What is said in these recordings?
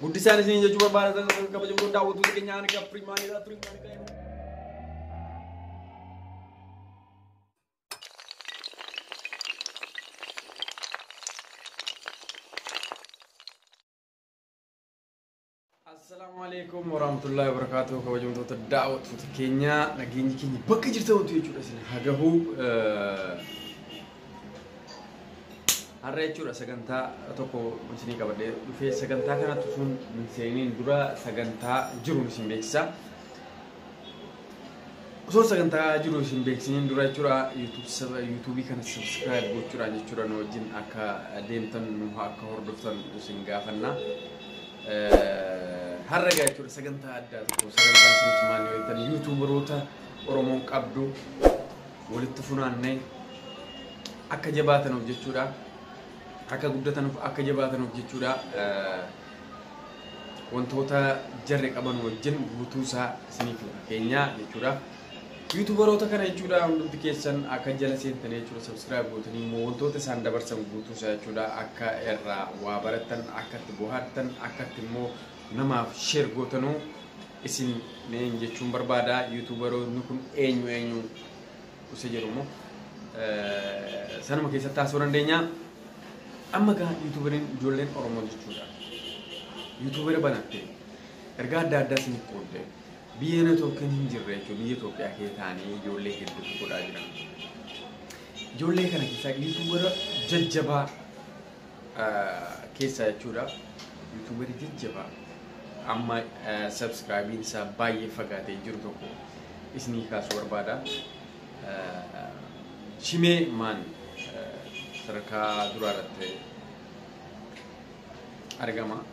Guddisan isin jechuun barbaadatan kabajamtoota daawwattoota keenya ani kan Firimaanidha. Assalamualaikum warahmatullahi wabarakatuh. Kabajamtoota daawwattoota keenya nageenyi keenya bakka jirtan jechuudha isin hagahu har'a jechuudha sagantaa tokko isinii qabadhee dhufee sagantaa kanatti sun seeniin dura sagantaa jiru isin beeksisa. Osoo sagantaa jiru isin beeksisniin dura jechuudha YouTube kana subscribe gochuudhaan jechuudha nu wajjin akka deemtan nu akka hordoftan isin gaafanna. Har'a jechuudha sagantaa addaa tokko sagantaa isin maal yoo YouTuberoota Oromoon qabdu walitti funaannee akka jabaatanuuf jechuudha. Akka guddatanuuf akka jabaatanuuf jechuudha wantoota jarri qaban wajjin guutuusaa isiniif keenya jechuudha. YouTuberoota kana jechuudha hundumti keessan akka jala seentanii jechuudha subscribe gootanii immoo wantoota isaan dabarsan guutuusaa jechuudha akka irraa waa baratan akka itti bohaartan akka itti immoo namaaf share gootanuu isin neen jechuun barbaada. YouTuberoonni kun eenyu usa jedhamu sanuma keessatti taasisuu dandeenya. Amma gaa YouTuberin ijoolleen Oromoo jechuudha. YouTuber banattee ergaa adda addaa isin qoodde biyya Itoophiyaa hin jirre jechuudha. Biyya Itoophiyaa keessa taa'anii ijoollee hedduu godhaa jiran. Ijoollee kana keessaa YouTuber jajjabaa keessaa jechuudha. YouTuber jajjabaa amma subscribe isaa baay'ee fagaatee jiru tokko isinii kaasuu barbaada. Shimee maan sarkaa duraarratti argama.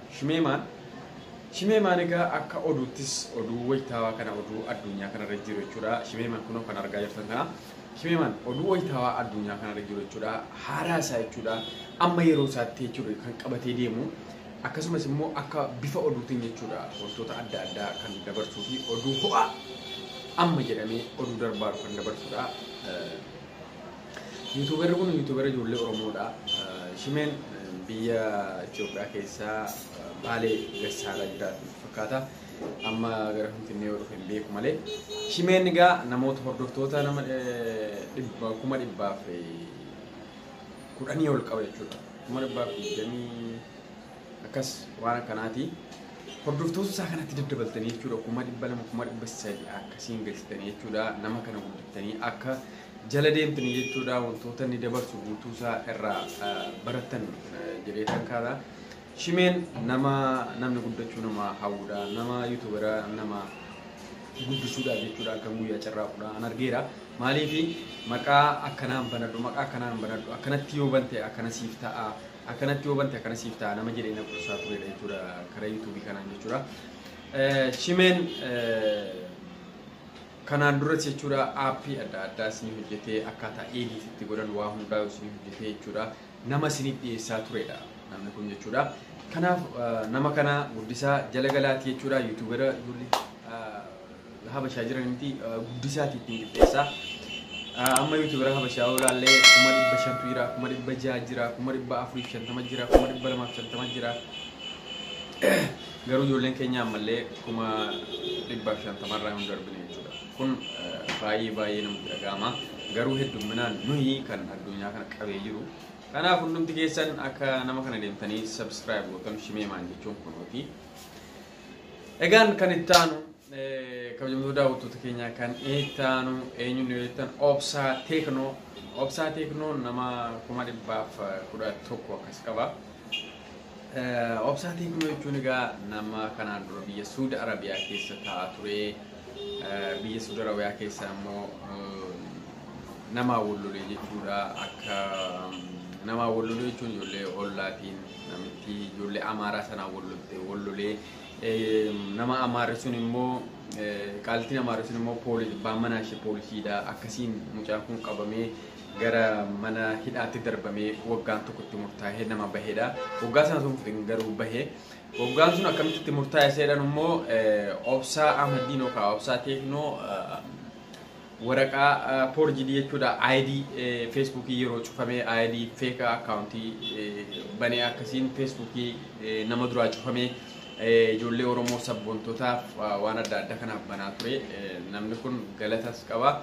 Shimeemaan egaa akka oduuttis oduu wayitaawaa kana oduu addunyaa kanarra jiru jechuudha. Shimeemaan kunoo kan argaa jirtan kana Shimeemaan oduu wayitaawaa addunyaa kanarra jiru jechuudha. Haaraa isaa jechuudha. Amma yeroo isaatti jechuudha kan qabatee deemu akkasumas immoo akka bifa oduutiin jechuudha wantoota adda addaa kan dabarsuu fi oduu ho'aa amma jedhamee oduu darbaaru kan dabarsudha. YouTuber kun YouTuber ijoollee Oromoodha. Shimeen biyya Itoophiyaa keessaa Baalee Gassaalaa jiraatu fakkaata. Amma gara Finfinnee yoo dhufe hin beeku malee. Shimeen egaa namoota hordoftoota nama 10,010 ol qaba jechuudha. 10,010 akkas waan akkanaati. Hordoftoota isaa kanatti daddabaltanii jechuudha 200,200 200,300 akkasiin galchitanii jechuudha. Nama kana guddiftanii akka jala deemtanii jechuudha wantoota inni dabarsu guutuusaa irraa baratan jedhee kan kaadha. Shimeen namni guddachuu nama hawwuudha. Nama YouTuberaa nama guddisuudha jechuudha kan guyyaa carraaqudha an argeera. Maaliif maqaa akkanaan banadhu akkanatti yoo bante akkana siif ta'a akkanatti yoo bante akkana siif ta'a nama jedhee na qursaa turedha jechuudha karaa YouTube kanaan jechuudha. Shimeen kanaan duras jechuudha aappii adda addaa isin hojjetee akkaataa edit itti godhan waa hundaa isin hojjetee jechuudha nama isiniif dhiyeessaa turedha namni kun jechuudha. Kanaaf nama kana guddisaa jala galaati jechuudha YouTubera habashaa jiraniti guddisaati ittiin qixxeessaa. Amma YouTubera habashaa olaallee 500 jira 600 jira 450 jira 250 jira. Garuu ijoolleen keenya ammallee 150 irraa hin darbine jechuudha. Kun baay'ee namatti dhaga'ama. Garuu hedduminaan nuyi kan addunyaa kana qabee jiru. Kanaaf hundumti keessan akka nama kana deemtanii subscribe gootan Shimeemaan jechuun kunooti. Egaan kan itti aanu kabajamtoota daawwattoota keenyaa kan itti aanu eenyuun yoo jettan Obsaa Teeknoo. Obsaa Teeknoo nama 111 akkas qaba. Obsaa Teeknoo jechuun egaa nama kanaan dura biyya Saudi Arabiyaa keessa taa'aa ture. Biyya Saudi Arabiyaa keessa immoo nama wallolee jechuudha. Akka nama wallolee jechuun ijoollee ollaatiin namitti ijoollee Amaaraa sanaa wallolee nama Amaaraa sun immoo qaaltiin Amaaraa sun immoo baammanaa ishee poolisiidha. Akkasiin mucaan kun qabamee gara mana hidhaatti darbamee waggaan tokkotti murtaa'ee nama baheedha. Waggaa sana sun garuu bahee waggaan sun akkamitti murtaa'ee seedhan immoo Obsaa Ahmadiin yookaan Obsaa Teeknoo waraqaa forjii jechuudha ID Facebook yeroo cufamee ID fake account banee akkasiin Facebook nama duraa cufamee ijoollee Oromoo sabboontootaaf waan adda addaa kanaaf banaa ture. Namni kun galatas qaba.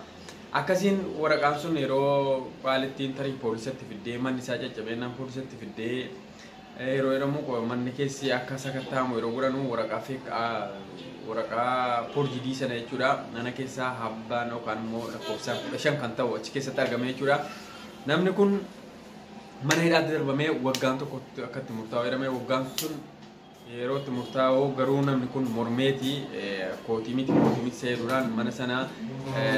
Akkasiin waraqaan sun yeroo qaalittiin tarii poolisatti fiddee manni isaa caccabeenaan poolisatti fiddee yeroo jedhamu manni keessi akka sakattaamu yeroo godhanu waraqaa poorjidii sana jechuudha. Mana keessaa habbaan yookaan immoo lakkoofsaan 15 kan ta'u achi keessatti argame jechuudha. Namni kun mana hidhaatti darbamee waggaan tokko akkatti murtaa'u jedhamee waggaan sun yeroo itti murtaa'u garuu namni kun mormeeti kootii miti seeruudhaan mana sana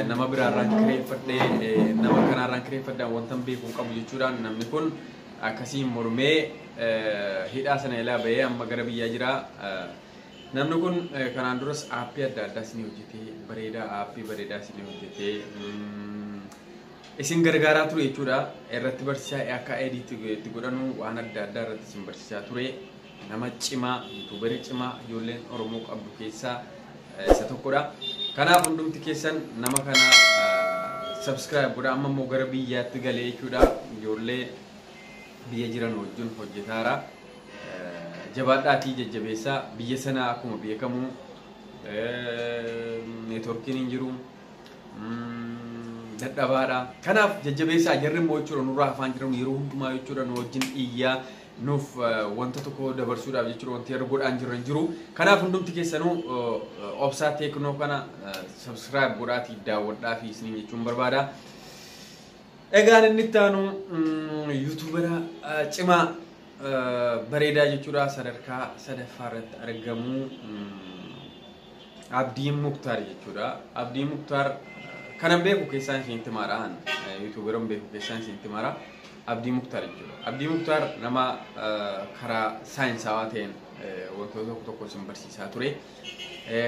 nama biraarraan kireeffadhee nama kanaarraan kireeffadhaan wanta beekuu qabu jechuudhaan namni kun akkasiin mormee hidhaa sana ilaa bahee amma gara biyyaa jira. Namni kun kanaan duras aappii adda addaa isin hojjetee aappii bareedaa isin hojjetee isin gargaaraa ture jechuudha. Irratti barsiisaa akka itti godhanu waan adda addaa irratti isin barsiisaa ture. Nama cimaa yuutuubarii cimaa ijoolleen Oromoo qabdu keessaa isa tokkodha. Kanaaf hundumti keessan nama kana subscribe godhaa. Amma immoo gara biyyaatti galee jechuudha. Ijoollee biyya jiran wajjin hojjetaara. Jabaadhaatii jajjabeessaa biyya sana akkuma beekamu neetworkiin hin jiru. Dadhabaadha. Kanaaf jajjabeessaa jarri immoo jechuudha nurraa afaan jiran yeroo hundumaa jechuudha nu wajjin iyyaa nuuf wanta tokko dabarsuudhaaf jechuudha wanti yeroo godhaan jiru. Kanaaf hundumti keessanuu obsaa teeknoo kana subscribe godhaatii daawwadhaa fi isiniin jechuun barbaada. Egaan inni itti aanu yuutuubera cimaa bareedaa jechuudha sadarkaa sadaffaa irratti argamu Abdii Muktaar jechuudha. Abdii Muktaar kanan beeku keessaan isin timaara yuutuuberan beeku keessaan isin timaara. Abdii Muktaar jechuudha. Abdii Muktaar nama karaa saayinsawaa ta'een wantoota tokko isin barsiisaa ture.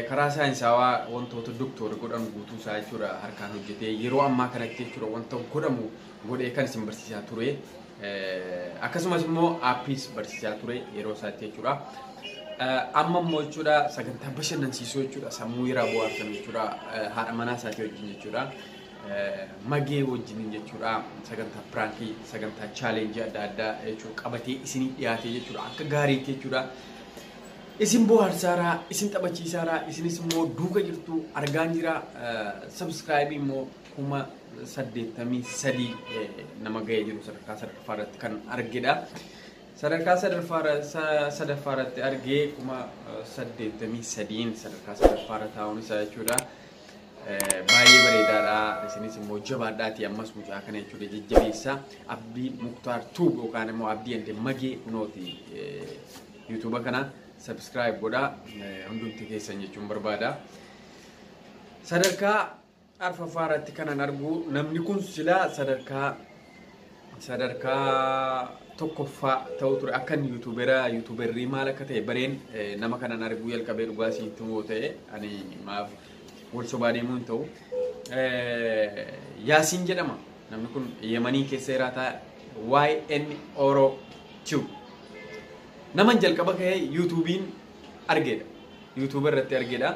Karaa saayinsawaa wantoota doktora godhan guutuu isaa jechuudha harkaan hojjetee yeroo ammaa kanatti jechuudha wanta godhamu godhee kan isin barsiisaa ture. Akkasumas immoo aappiis barsiisaa ture yeroo isaatti jechuudha. Amma immoo jechuudha sagantaa bashannansiisuu jechuudha sammuu yaraa bohaarsan jechuudha haadha manaa isaatii wajjin jechuudha. Magee wajjin jechuudha sagantaa pranki sagantaa challenge adda addaa jechuudha qabatee isinii dhiyaatee jechuudha akka gaariitti jechuudha isin bohaarsaara isin taphachiisaara isinis immoo duuka jirtu argaan jira subscribe immoo 83 nama ga'ee jiru sadarkaa sadaffaa irratti kan argedha. Sadarkaa sadaffaa irratti argee 83 sadarkaa sadaffaa irra taa'uun isaa jechuudha. Baay'ee bareedaadha. Isinis immoo jabaadhaati ammas mucaa kana jechuudha jajjabeessa. Abdii Muktaar Tuub yookaan immoo Abdii Ande Magee kunooti YouTube kana subscribe godhaa hundumti keessan jechuun barbaada. Sadarkaa arfaffaa irratti kanan argu namni kun silaa sadarkaa tokkoffaa ta'u ture akka yuutuuberii maal akka ta'e bareen nama kanan argu jalqabee dhugaa siin tumoo ta'e ani maaf wal sobaa deemuu hin ta'u. Yaasiin jedhama namni kun Yemanii keessa jiraata YN Oro Tube naman jalqaba ka'ee yuutuubiin argedha yuutuuber irratti argedha.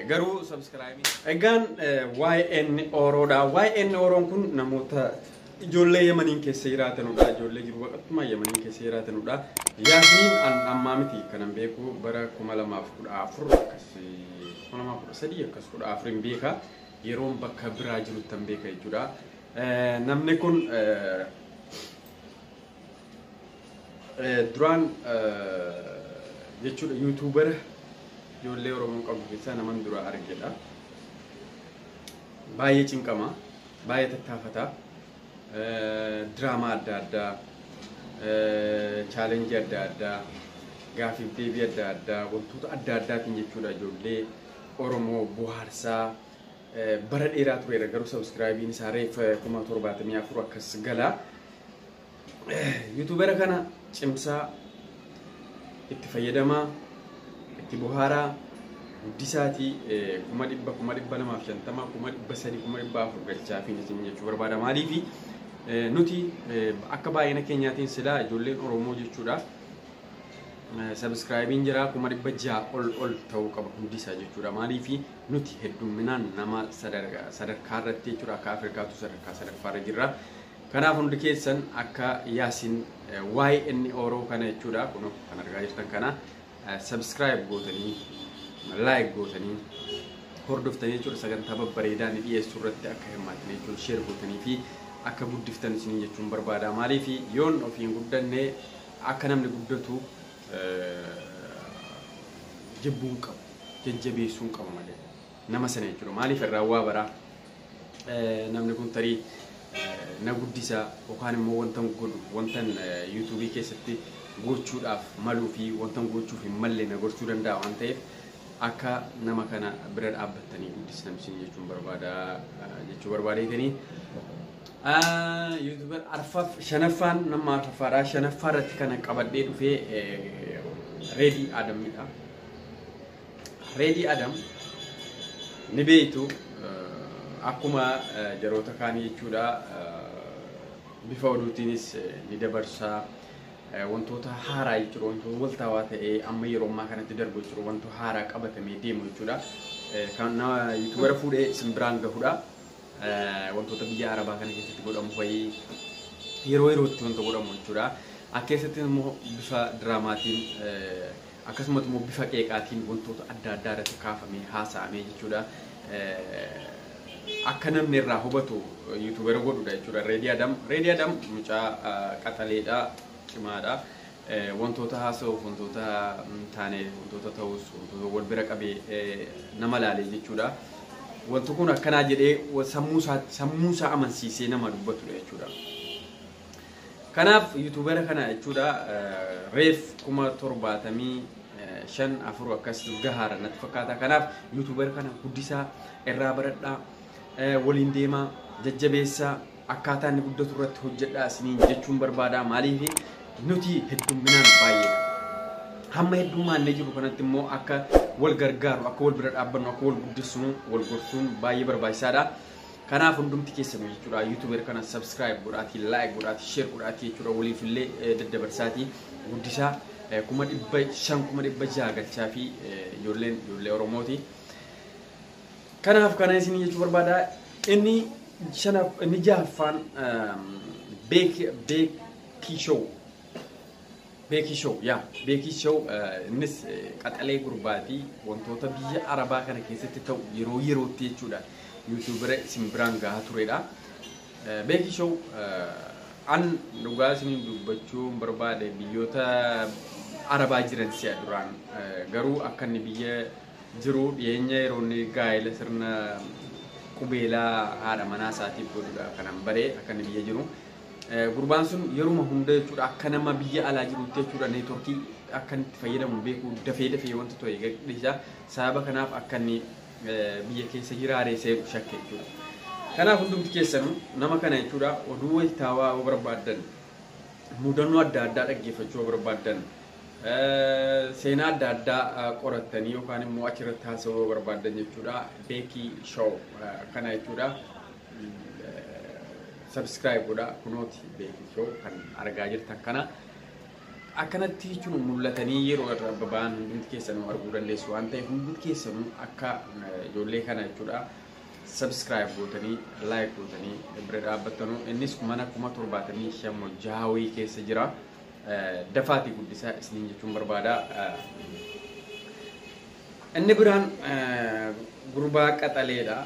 Garuu subscribe egaan YN Oroodha. YN Oroon kun namoota ijoollee Yemanii keessa jiraatanudha. Ijoollee jiru waqtuma Yemanii keessa jiraatanudha. Yaasiin ammaa miti kanan beeku bara 2014 akkasii 2013 akkas 14 beeka yeroon bakka biraa jirutti an beeka jechuudha. Namni kun duraan jechuudha yuutuubera ijoollee Oromoo qabu keessaa naman dura argedha. Baay'ee cinqama, baay'ee tattaafata. Drama adda addaa, challenge adda addaa, gaafiif deebii adda addaa, wantoota adda addaatiin jechuudha ijoollee Oromoo bohaarsaa bara dheeraa tureera. Garuu subscribe isaa reef 74 akkas gala. Yuutuubera kana cimsaa itti fayyadamaa itti bohaaraa guddisaatii 250 300 galchaa fi isin jechuu barbaada. Maaliif nuti akka baay'ina keenyaatiin silaa ijoolleen Oromoo jechuudha subscribe jira 600 ol ta'uu qaba hundisaa jechuudha. Maaliif nuti hedduminaan nama sadarkaa irratti jechuudha akka Afrikaatu sadarkaa sadaffaarra jirra. Kanaaf hundi keessan akka Yaasiin YN Oro kana jechuudha kun kan argaa jirtan kana subscribe gootanii like gootanii hordoftanii jechuudha sagantaa babbareedaa ni dhiyeessuu irratti akka hirmaatanii jechuudha share gootanii fi akka guddiftan isin jechuun barbaada maaliif yoon ofiin guddanne akka namni guddatu jibbuun qabu jajjabeessuun qabu malee nama sana jechuudha maaliif irraa waa baraa namni kun tarii na guddisa yookaan immoo wantan godhu wantan YouTube keessatti gochuudhaaf maluu fi wantan gochuuf hin malle na gochuu danda'a waan ta'eef akka nama kana bira dhaabbattanii guddisna isin jechuun barbaada jechuu barbaadeetanii YouTuber arfaaf shanaffaan nama arfaadha shanaffaa irratti kana qabadhee dhufee Ready Adamidha. Ready Adam ni beektu akkuma jaroota kaanii jechuudha bifa oduutiinis ni dabarsaa wantoota haaraa jechuudha wantoota waltaawaa ta'ee amma yeroo ammaa kanatti darbu jechuudha wantoota haaraa qabatamee deemu jechuudha kan YouTuber fuudhee simbiraan gahudha wantoota biyya Arabaa kana keessatti godhamu fayii yeroo yerootti wanta godhamu jechuudha akka keessatti immoo bifa diraamaatiin akkasumas immoo bifa qeeqaatiin wantoota adda addaa irratti kaafamee haasa'amee jechuudha akka namni irraa hubatu YouTuber godhudha jechuudha Ready Adam mucaa qaxaleedha cimaadha wantoota haasa'uuf wantoota taane wantoota ta'us wantoota wal bira qabee nama laalee jechuudha wanti kun akkanaa jedhee sammuu isaa amansiisee nama dubbatudha jechuudha kanaaf YouTuber kana jechuudha reef 75 afur akkas gahaara natti fakkaata kanaaf YouTuber kana guddisaa irraa baradhaa waliin deemaa jajjabeessaa akkaataa inni guddatu irratti hojjedhaa isiniin jechuun barbaada maaliif nuti hedduminaan baay'ee hamma heddummaan ne jiru kanatti immoo akka wal gargaaru akka wal bira dhaabbannu akka wal guddisnu wal gorsuun baay'ee barbaachisaadha kanaaf hundumti keessanuu jechuudha YouTuber kana subscribe godhaatii like godhaatii share godhaatii jechuudha waliif illee daddabarsaatii guddisaa 500,600 galchaa fi ijoollee Oromooti kanaaf kana isin jechuu barbaada inni jahaffaan Beeki Show innis qaxalee gurbaatii wantoota biyya Arabaa kana keessatti ta'u yeroo yerootti jechuudha YouTuber simbiraan gahaa turedha Beeki Show an dhugaa isin dubbachuun barbaade biyyoota Arabaa jiran si'a duraan garuu akka inni biyya jiru dhiyeenya yeroo inni gaa'ela sirna qubeelaa haadha manaa isaatiif godhudha kanan baree akka inni biyya jiru gurbaan sun yeruma hunda jechuudha akka nama biyya alaa jirutti jechuudha neetworkii akka itti fayyadamu beeku dafee wanti ta'e gadhiisa sababa kanaaf akka inni biyya keessa jiraaree seequ shakke jechuudha kanaaf hundumti keessanuu nama kana jechuudha oduu wayitaawaa barbaadan mudannoo adda addaa dhaggeeffachuu barbaadan seenaa adda addaa qorattanii yookaan immoo achirratti haasawuu barbaadan jechuudha Beeki Show kana jechuudha subscribe godhaa kunooti Beeki Show kan argaa jirtan kana akkanatti jechuun mul'atanii yeroo irra babaan hundumti keessanuu arguu dandeessu waan ta'eef hundumti keessanuu akka ijoollee kana jechuudha subscribe gootanii like gootanii bira dhaabbattanuu innis mana 75 jaawii keessa jira dafaati guddisaa isiniin jechuun barbaada inni biraan gurbaa qaxaleedha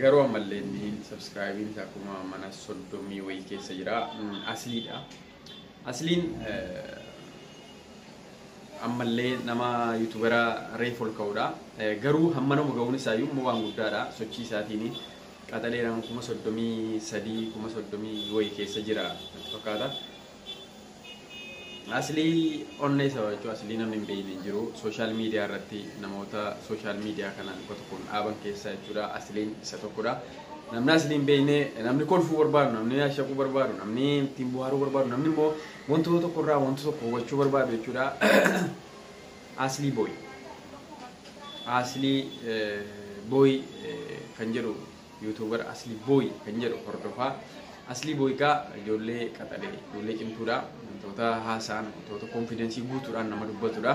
garuu ammallee inni subscribe isaa kuma mana 30 wayii keessa jira asliin ammallee nama YouTubera reefol ka'uudha garuu hamma nama ga'uun isaayyuu immoo waan guddaadha sochii isaatiin qaxaleedhaan kuma 33 kuma 30 wayii keessa jira fakkaata Asli onne isa jechuun asli namni hin beekne jiru social media irratti namoota social media kanaan tokko kun dhaaban keessa jechuudha asliin isa tokkodha namni asli hin beekne namni kolfuu barbaadu namni ashaquu barbaadu namni ittiin buhaaruu barbaadu namni immoo wantoota tokko irraa wantoota tokko hubachuu barbaadu jechuudha asli boy kan jedhu YouTuber asli boy kan jedhu hordofaa asli boy ka ijoollee qaxalee ijoollee cimtuudha wantoota haasaan wantoota confidence guutuudhaan nama dubbatudha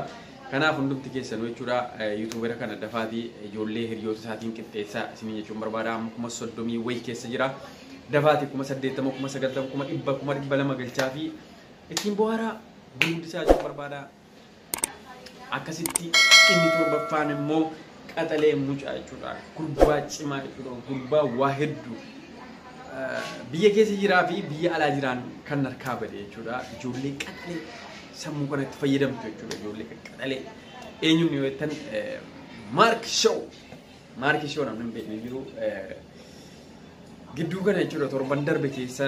kanaaf hundumti keessanuu jechuudha YouTuber kana dafaatii ijoollee hiriyoota isaatiin qixxeessaa isin jechuun barbaada amma kuma 30 wayii keessa jira dafaatii kuma 80 kuma 90 kuma 100 kuma 200 galchaa fi ittiin bu'aaraa guddisaa jechuun barbaada akkasitti inni torbaffaan immoo qaxalee mucaa jechuudha gurbaa cimaa jechuudha gurbaa waa hedduu biyya keessa jiraa fi biyya alaa jiraan kan harkaa bade jechuudha ijoollee qaxalee sammuu kanatti fayyadamtu jechuudha ijoollee qaxalee eenyuun yoo jettan Mark Show namni hin beekne jiru gidduu kana jechuudha torban darbe keessa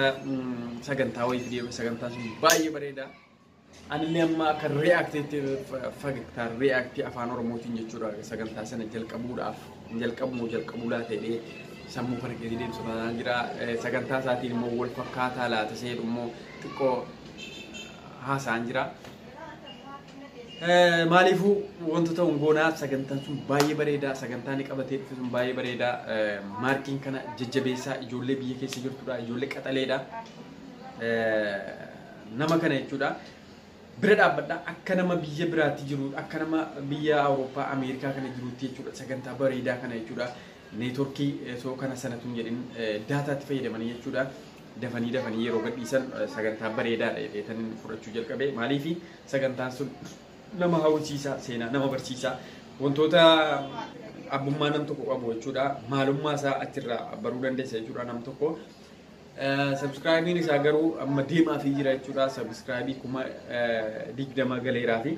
sagantaa wayii fidee sagantaan sun baay'ee bareeda anillee amma akka react afaan oromootiin jechuudha sagantaa sana jalqabuu laatee sammuu kana keessa deemsifamaa jira sagantaa isaatiin immoo wal fakkaataa laata seedu immoo xiqqoo haasaan jira maaliifuu wantoota hungoonaa sagantaan sun baay'ee bareeda sagantaan ni qabatee dhufe sun baay'ee bareeda maarkiin kana jajjabeessaa ijoollee biyya keessa jirtudha ijoollee qaxaleedha nama kana jechuudha bira dhaabbadha akka nama biyya biraatti jiru akka nama biyya Awurooppaa Ameerikaa kana jirutti jechuudha sagantaa bareedaa kana jechuudha neetworkii soo kana sanatuun jedhin daataatti fayyadamanii jechuudha dafanii yeroo gadhiisan sagantaa bareedaadha jedheetan fudhachuu jalqabe maaliifi sagantaan sun nama hawwisiisaa seenaa nama barsiisaa wantoota abbummaa nam tokko qabu jechuudha maalummaa isaa achirraa baruu dandeessa jechuudha nam tokko subscribe isaa garuu amma deemaa fi jira jechuudha subscribe kuma 20 galeeraa fi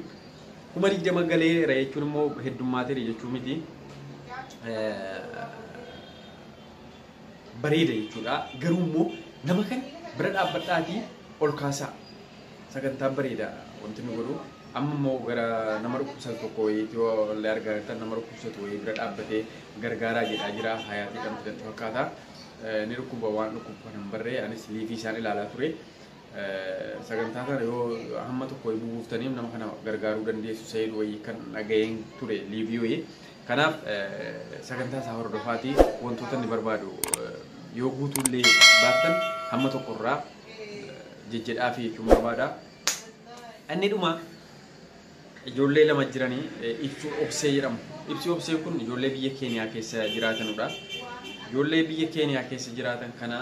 kuma 20 galeera jechuun immoo heddummaatee jechuu miti bareeda jechuudha garuu immoo nama kan bira dhaabbadhaatii ol kaasaa sagantaa bareeda wanti nu godhu amma immoo gara nama dhukkubsatu tokko yoo illee argaa nama dhukkubsatu bira dhaabbatee gargaaraa jedhaa jira hayaatii dhamti fakkaata ni dhukkuba waan dhukkuba kan barree anis liivii isaan ilaalaa ture sagantaa kana yoo hamma tokko buuftaniif nama kana gargaaruu dandeessu sayid wayii kan dhaga'een ture liivii wayii kanaaf sagantaa isaa hordofaatii wantoota inni barbaadu yoo guutuullee baattan hamma tokkorraa jejjedhaa fi jechuun barbaada inni dhuma ijoollee lama jiranii ibsuu obsee jedhamu ibsuu obsee kun ijoollee biyya Keeniyaa keessa jiraatanudha ijoollee biyya Keeniyaa keessa jiraatan kana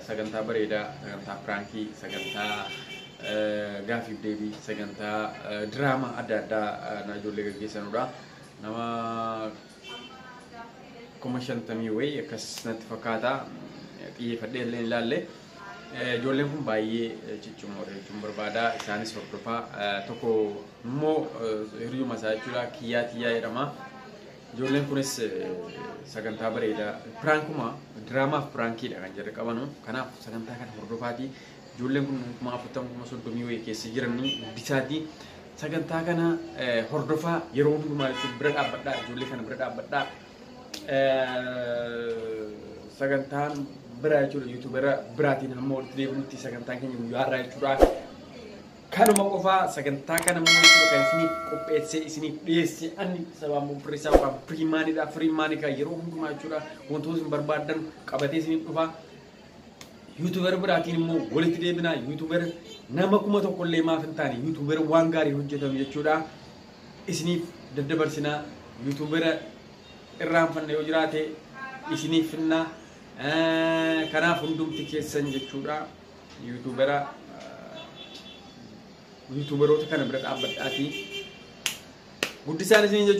sagantaa bareedaa sagantaa pirankii sagantaa gaafiif deebii sagantaa diraamaa adda addaa ijoollee gaggeessanudha nama 50,000 wayii akkasumatti fakkaata xiyyeeffadhee illee ilaalle ijoolleen kun baay'ee ciccimoo jechuun barbaada isaanis hordofaa tokko immoo hiriyuma isaa jechuudha kiyyaa jedhama ijoolleen kunis sagantaa bareedaa pirankuma diraamaa fi pirankiidha kan jirre qabanu kanaaf sagantaa kana hordofaatii ijoolleen kun 40,030 wayii keessa jiranii guddisaatii sagantaa kana hordofaa yeroo hundumaa jechuun bira dhaabbadhaa ijoollee kana bira dhaabbadhaa sagantaan bira jechuudha yuutuubera biraatiin hamma walitti deebinutti sagantaan keenya guyyaa irraa jechuudha kanuma qofaa sagantaa kana immoo jechuudha kan isiniif qopheessee isiniif dhiyeessee ani sababa firrisaa yookaan firiimaanidha yeroo hundumaa jechuudha wantoota isin barbaadan qabatee isiniif dhufa yuutuubera biraatiin immoo walitti deebinaa yuutuubera nama 1,000 illee maaf hin taane yuutuubera waan gaarii hojjetamu jechuudha isiniif daddabarsinaa yuutuubera irraanfanne yoo jiraate isiniif finnaa kanaaf hundumti keessan jechuudha yuutuuberoota kana bira dhaabbadhaatii guddisaan isin jechuudha